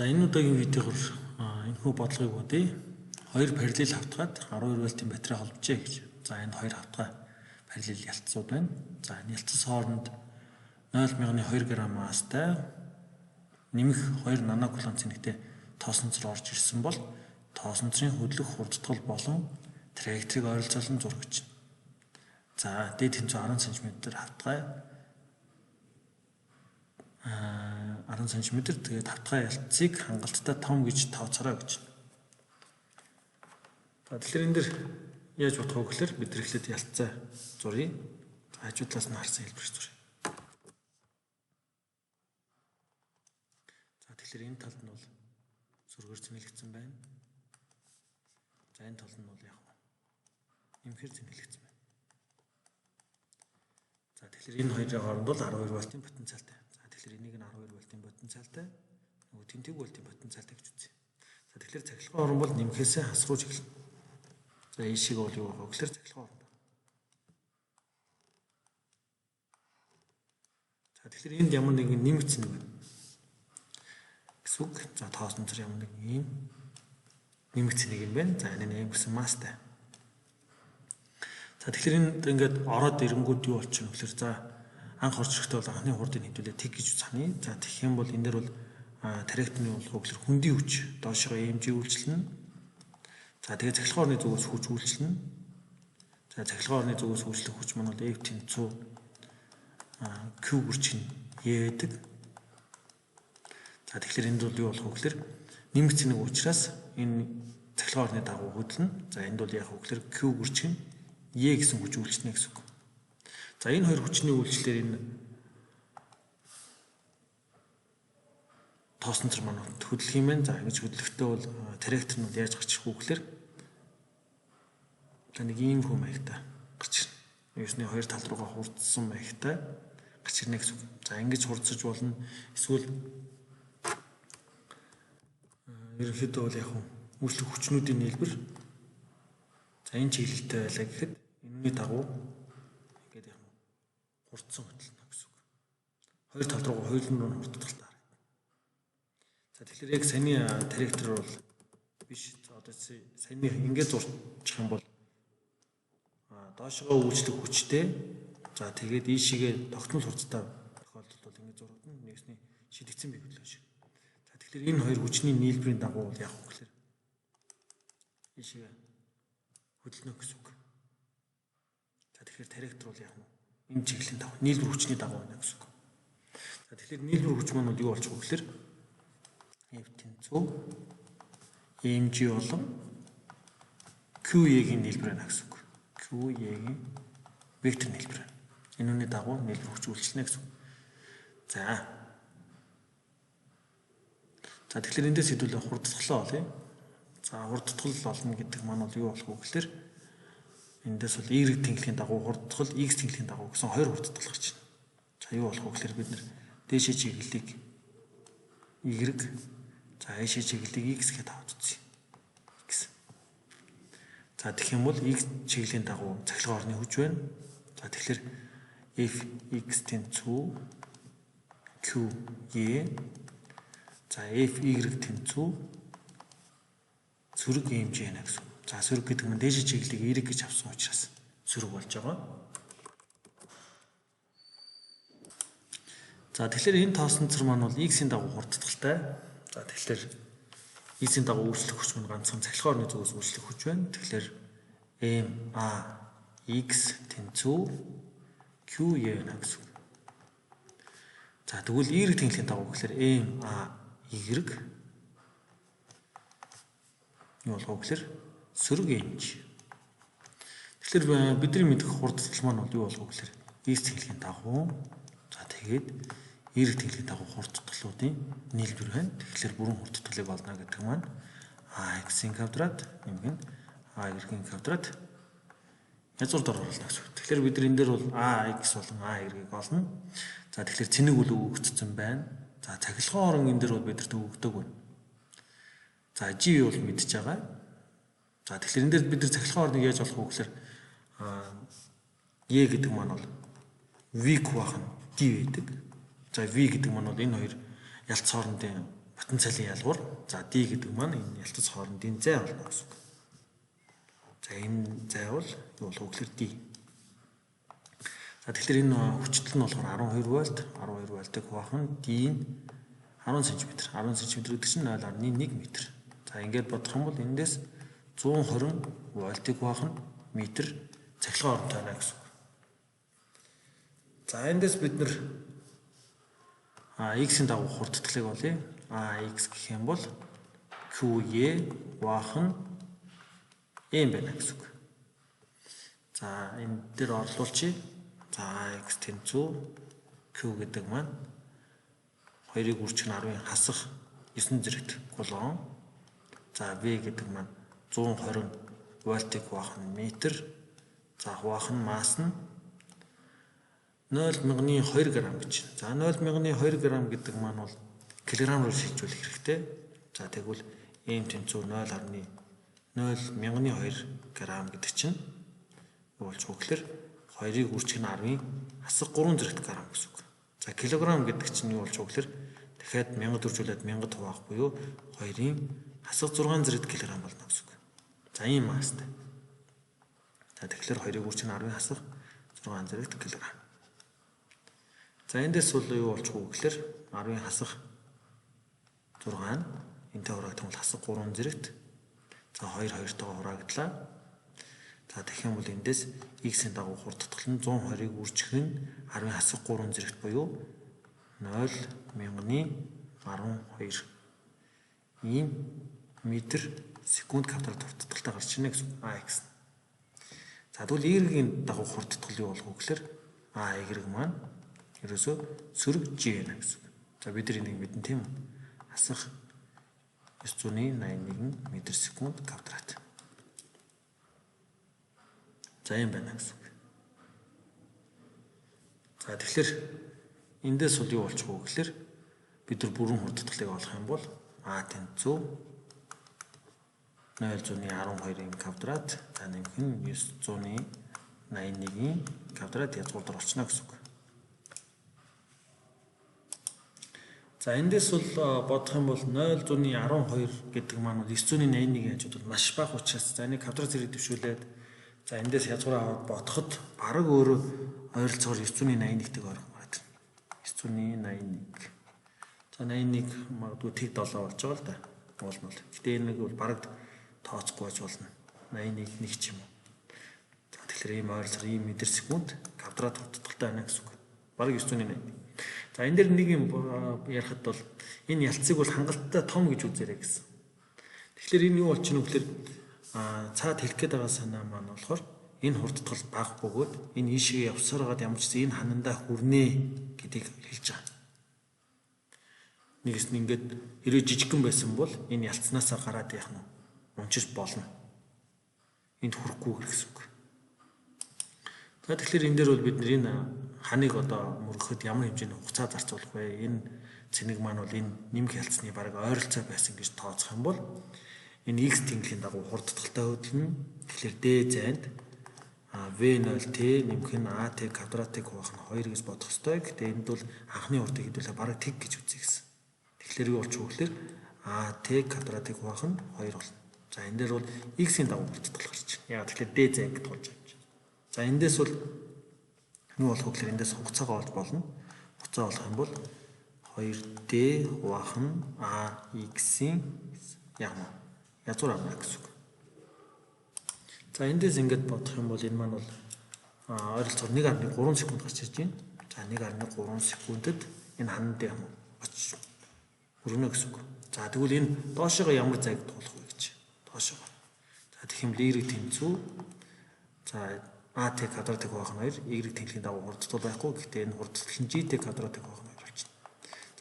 За энэ удаагийн видеогоор энэхүү бодлогыг бодъё. Хоёр параллел хавтгаад 12 вольтын батарей холбожээ гэж. За энэ хоёр хавтгай параллел ялцсууд байна. За энэ ялцсан хооронд 0.2 г маастай нэмэх 2 нанокулон цэнэгтэй тоосонцор орж ирсэн бол тоосонцрын хөдлөх хурдтгал болон траекторыг ойролцоолон зурагч. За дээд тэнцүү 10 см хавтгай 10 см тэгээд хавтгай ялцыг хангалттай том гэж тооцоорой гэж. За тэгэхээр энэ дэр яаж бодох вэ гэхээр бид эхлээд ялцаа зуръя. Хажуу талаас нь харсан хэлбэрээр зуръя. За тэгэхээр энэ талд нь бол сүргээр зэнгэлэгдсэн байна. За энэ тал нь бол яг нэмэхээр зэнгэлэгдсэн байна. За тэгэхээр энэ хоёрын хооронд бол 12 вольтын потенциалтай. За тэгэхээр энийг нь 12 вольтын потенциалтай, нөгөө тэмдэг вольтын потенциалтай гэж үзье. За тэгэхээр цахилгаан орон бол нэмэхээсээ хасруулж эхэлнэ. За ийшийг бол юу вэ гэхээр цахилгаан орон. За тэгэхээр энд ямар нэгэн нэмэгдсэн юм байна. Эсвэл за тоосонцор ямар нэгэн ийм нэмэгдсэн нэг юм байна. За энэ нэм гэсэн маастай. За тэгэхээр энд ингээд ороод ирэнгүүд юу болчих вэ гэхээр за анх орж ирэхдээ бол анхны хурдыг хэвдүүлээ тэг гэж саная. За тэгэх юм бол энэ дээр бол траекторны бол хөглөр хүндийн хүч доошоо эмжи үйлчлэнэ. За тэгээ цахилгаан орны зүгээс хүч үйлчлэнэ. За цахилгаан орны зүгээс үйлчлэх хүч маань бол F тэнцүү Q гүрчин E байдаг. За тэгэхээр энд бол юу болох вэ гэхээр нэмэгдсэн нэг учраас энэ цахилгаан орны дагуу хөдлөнө. За энд бол яг хөглөр Q гүрчин E гэсэн хүч үйлчлэнэ гэсэн үг. За энэ хоёр хүчний үйлчлэлээр энэ тоосонцор маань хөдлөх юм байна. За ингэж хөдлөхдөө бол траектор нь яаж гарч ирэх вэ гэхээр нэг ийм хүм маягтай гарч ирнэ. Юусны хоёр тал руугаа хурдсан маягтай гарч ирнэ гэсэн үг. За ингэж хурдсаж болно. Эсвэл ерөнхийдөө бол яг үйлчлэх хүчнүүдийн нийлбэр за энэ чиглэлтэй байлаа гэхэд энэний дагуу ингээд яг хурдсан хөдлөнө гэсэн үг. Хоёр тал руугаа хоёулын руу хурдталтай харагдана. За тэгэхээр яг саяны траектор бол биш. Одоо саяны ингээд зурчих юм бол доошоо үйлчлэх хүчтэй. За тэгээд ийшээгээ тогтмол хурдтай тохиолдолд бол ингээд зурагдана. Нэгсний шидэгцэн бий хөдлөө шиг. За тэгэхээр энэ хоёр хүчний нийлбэрийн дагуу бол яг үгээр ийшээ хөдлөнө гэсэн үг. За тэгэхээр траектор бол яг энэ чиглэлийн дагуу нийлбэр хүчний дагуу байна гэсэн үг. За тэгэхээр нийлбэр хүч маань юу болж байгаа гэхээр F тэнцүү mg болон QE-ийн нийлбэр байна гэсэн үг. QE-ийн вектор нийлбэр. Энүүний дагуу нийлбэр хүч үйлчлэнэ гэсэн үг. За тэгэхээр эндээс хэдүүлээ хурдтгалаа олъё. За хурдтгал олно гэдэг маань бол юу болох вэ гэхээр эндээс бол Y тэнхлийн дагуу хурдтгал X тэнхлийн дагуу гэсэн хоёр хурдтгал гарч байна. За юу болох вэ гэхээр бид нэр дээшээ чиглэлийг Y за хаашаа чиглэлийг X гэхэд аваад үзье. X. За тэгэх юм бол X чиглэлийн дагуу цахилгаан орны хүч байна. За тэгэхээр Fx тэнцүү QE за Fy тэнцүү сөрөг mg байна гэсэн. За сөрөг гэдэг нь дээшээ чиглэлийг Y гэж авсан учраас сөрөг болж байгаа. За тэгэхээр энэ тоосонцор маань бол X-ийн дагуу хурдтгалтай. За тэгэхээр X-ийн дагуу үйлчлэх хүч маань ганцхан цахилгаан орны зүгээс үйлчлэх хүч байна. Тэгэхээр MAX тэнцүү QE байна гэсэн. За тэгвэл Y тэнхлийн дагуу гэхээр MAY юу болох вэ гэхээр сөрөг mg. Тэгэхээр бидний мэдэх хурдтгал маань бол юу болох вэ гэхээр X тэнхлийн дагуу за тэгээд Y тэнхлийн дагуу хурдтгалуудын нийлбэр байна. Тэгэхээр бүрэн хурдтгалыг олно гэдэг маань AX-ийн квадрат нэмгэн AY-ийн квадрат язгуур дор оруулна гэсэн үг. Тэгэхээр бид энэ дээр бол AX болон AY-ыг олно. За тэгэхээр цэник үл өгөгдсөн байна. За цахилгаан орон энэ дээр бол бидэрт өгөгдөг байна. За G бол мэдж байгаа. За тэгэхээр энэ дээр бид нар цахилгаан орныг яаж олох вэ гэхээр E гэдэг маань бол V бахан D байдаг. За V гэдэг маань бол энэ хоёр ялц хоорондын потенциалын ялгуур. За D гэдэг маань энэ ялцас хоорондын зай болно гэсэн үг. За энэ зай бол юу болох вэ гэхээр D. За тэгэхээр энэ хүчтэл нь болохоор 12 вольт. 12 вольтыг хуваах нь D нь 10 см. 10 см гэдэг чинь 0.1 м. За ингээд бодох юм бол эндээс 120 вольтыг хуваах нь метр цахилгаан оронтой байна гэсэн үг. За эндээс бид нэр x-ийн дагуу хурдтгалыг болъё. X гэх юм бол QE хуваах нь m байна гэсэн үг. За энэ дээр орлуулчих. За x тэнцүү Q гэдэг маань 2-ыг үржих нь 10-ын хасах 9 зэрэгт кулон. За V гэдэг маань 120 вольтыг хуваах нь метр. За хуваах нь масс нь 0.2 г гэж. За 0.2 г гэдэг маань бол килограмм руу шилжүүлэх хэрэгтэй. За тэгвэл m тэнцүү 0.02 г гэдэг чинь юу болж байгаа гэхээр 2-ыг үржих нь 10-ын хасах 3 зэрэгт грамм гэсэн үг. За килограмм гэдэг чинь юу болж байгаа гэхээр дахиад 1000 төржүүлээд 1000 хуваах буюу 2-ын хасах 6 зэрэгт килограмм болно гэсэн үг. За ийм масстай. За тэгэхээр 2-ыг үржих нь 10-ын хасах 6 зэрэгт килограмм. За эндээс бол юу болж байгаа гэхээр 10-ын хасах 6 нь энтэй хураагдсан бол хасах 3 зэрэгт. За 2 2-тойгоо хураагдлаа. За тэгэх юм бол эндээс x-ийн дагуу хурдтгал нь 120-ыг үржих нь 10-ын хасах 3 зэрэгт буюу 0.12 ийм метр секунд квадрат хурдтгалтай гарч ирнэ гэсэн x. За тэгвэл y-ийн дагуу хурдтгал юу болох вэ гэхээр y маань ерөөсөө сөрөг g байна гэсэн. За бид нар энийг мэднэ тийм үү? Хасах 981 метр секунд квадрат. За юм байна гэсэн. За тэгэхээр эндээс бол юу болчих вэ гэхээр бид нар бүрэн хурдтгалыг олох юм бол тэнцүү 0.12-ийн квадрат за нэмэх нь 981-ийн квадрат язгуурдар болчихно гэсэн үг. За эндээс бол бодох юм бол 0.12 гэдэг маань 981-ийн хажууд бол маш бага учраас за энийг квадрат зэрэг дэвшүүлээд за эндээс язгуураа аваад бодоход бараг өөрөө ойролцоогоор 981-ийг орох байна. 981. За 81 магадгүй тэг 7 болж байгаа л да. Уул нь. Гэтэ энэ нэг бол бараг тооцохгүй байж болно. 81 нэг ч юм уу. За тэгэхээр ийм ойролцоогоор ийм метр секунд квадрат хурдтгалтай байна гэсэн үг. Бараг 981. За энэ дээр нэг юм ярихад бол энэ ялцыг бол хангалттай том гэж үзээрэй гэсэн. Тэгэхээр энэ юу болчих нь вэ гэхээр цаад хэлэх гээд байгаа санаа маань болохоор энэ хурдтгал бага бөгөөд энэ ийшээ явсаар гад ямар ч энэ ханандаа хүрнэ гэдгийг хэлж байгаа. Нэгс нь ингээд хэрэг жижигхэн байсан бол энэ ялцнаасаа гараад явах нь унчиж болно. Энд хүрэхгүй гэсэн үг. За тэгэхээр энэ дээр бол бид энэ ханыг одоо мөргөхөд ямар хэмжээний хугацаа зарцуулах вэ? Энэ цэник маань бол энэ нэмэх ялцны бараг ойролцоо байсан гэж тооцох юм бол энэ x тэнглийн дагуу хурдтгалтай хөдөлнө. Тэгэхээр d зайд v0t нэмэх нь at квадратыг хуваах нь 2 гэж бодох ёстой. Гэтэ энд бол анхны хурдыг хэдүүлээ бараг тэг гэж үзье гэсэн. Тэгэхээр юу болчих вэ гэхээр at квадратыг хуваах нь 2 болно. За энэ дээр бол x-ийн дагуу хурдтгал гарч байна. Яг тэгэхээр d зай гэж туулж байна. За эндээс бол юу болох вэ гэхээр эндээс хугацаагаа олж болно. Хугацаа олох юм бол 2d хуваах нь x-ийн язгуур авна гэсэн үг. За эндээс ингээд бодох юм бол энэ маань бол ойролцоогоор 1.3 секунд гарч ирж байна. За 1.3 секундэд энэ хананд юм очиж өргөнө гэсэн үг. За тэгвэл энэ доошоогоо ямар зайг туулах вэ гэж. Доошоогоо. За тэгэх юм y тэнцүү. За at квадратыг хуваах нь 2, y тэнхлийн дагуу хурдтгал байхгүй. Гэхдээ энэ хурдтгал нь gt квадратыг хуваах нь 2 болчихно.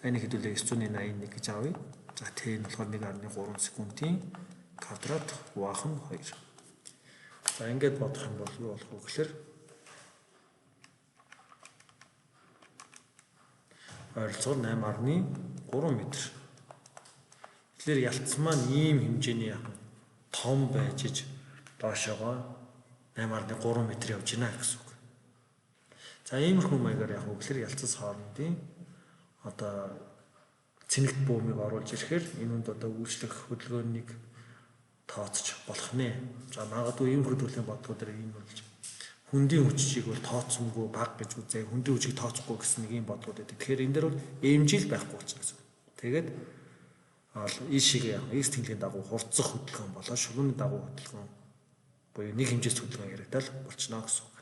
За энийг хэдүүлээ 981 гэж авъя. За t нь болохоор 1.3 секундын квадрат хуваах нь 2. За ингээд бодох юм бол юу болох вэ гэхээр ойролцоогоор 8.3 м. Тэгэхээр ялц маань ийм хэмжээний том байж иж доошоогоо 8.3 м явж байна гэсэн үг. За иймэрхүү маягаар яг үгээр ялцас хоорондын одоо цэнэгт бөмбөгийг оруулж ирэхээр энэ үнд одоо үйлчлэх хөдөлгөөнийг тооцож болох нэ. За магадгүй ийм хөдөлгөөний бодлого дээр энэ болж хүндийн хүчийг бол тооцсонгүй баг гэж үзээ, хүндийн хүчийг тооцохгүй гэсэн нэг юм бодлого байдаг. Тэгэхээр энэ дээр бол эмжил байхгүй болчихно гэсэн. Тэгээд энэ шиг X тэнхлийн дагуу хурцах хөдөлгөөн болоо шугамны дагуу хөдөлгөөн буюу нэг хэмжээс хөдөлгөөн яригдал болчихно гэсэн үг.